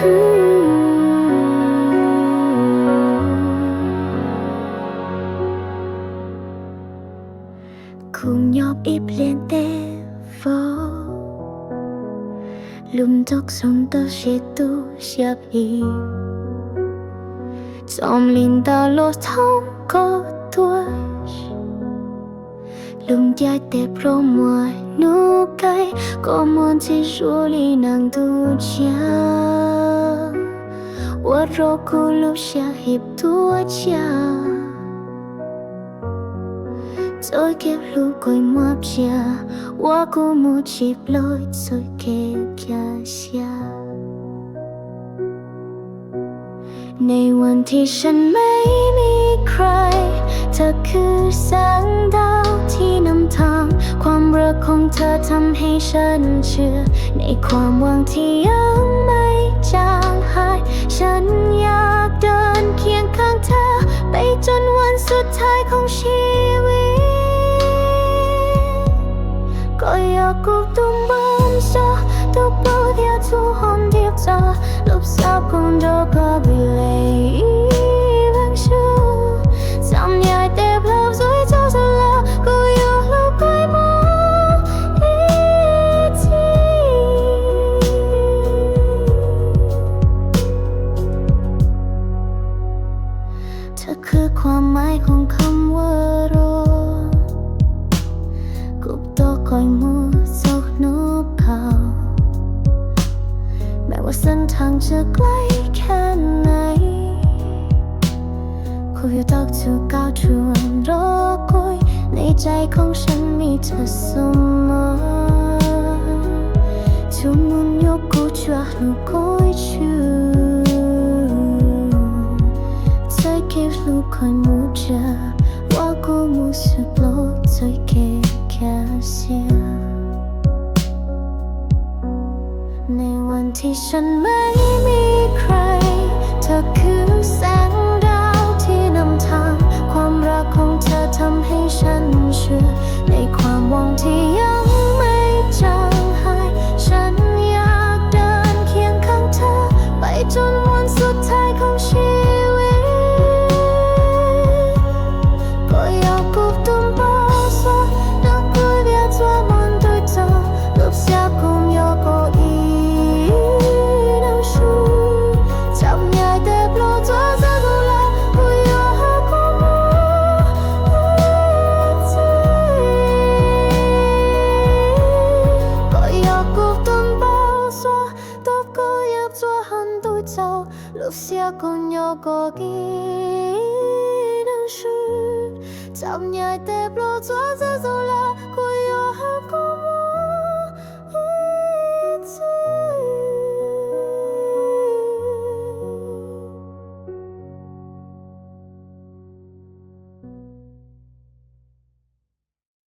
cùng nhọc ít liền tê vô lùm tóc sống tơ sẽ tu xếp ý dòng linh ta lô thông có tuổi lùm dài tệp rô mùa nụ cây có muốn chỉ rô lì nàng tu cha What rô cô lúc xa hiệp thua cha Rồi kẹp lưu côi mập cha Wa cô mù chịp lối rồi kẹp kia xa ในวันที่ฉันไม่มีใครเธอคือแสงดาวที่นำทางความรักของเธอทำให้ฉันเชื่อในความหวังที่ยังไม่จางหายฉันอยากเดินเคียงข้างเธอไปจนวันสุดท้ายของชีวิตก็อยากกูตุ้มบ้านซะทุกเป้าเดียวทุกหอมเดียวจะลูกสาวของเราก็ไปเลยบังชูจำใหญ่แต่ภาพสวยเจ้าสลากูอยู่ลูกคอยมองอีกทีเธอคือความหมายของคำว่ารอกูต้องคอยมัวซอกนุบเขาแม้ว่าเส้นทางจะไกลแค่ไหนกูอยู่ตักทุกก้าวชวนรอคอยในใจของฉันมีเธอเสมอทุกมุมยกกูจะลูกคอยชูใจเก็บลูกคอยมูเจอว่ากูมูสุดโลกใจเก็บแค่เสียในวันที่ฉันไม่มีใครเธอคือแสงดาวที่นำทางความรักของเธอทำให้ฉันเชื่อในความหวังที่ยังไม่จางหายฉันอยากเดินเคียงข้างเธอไปจนวันสุดท้ายของชีวิตก็อยากกูตุ้มบ้าซะดังกูเดียวตัวมันด้วยเธอลูกสาวของยอก็อีlúc xưa con nhỏ có kỹ năng sư chạm nhai tép lo cho ra rồi là cô yêu cô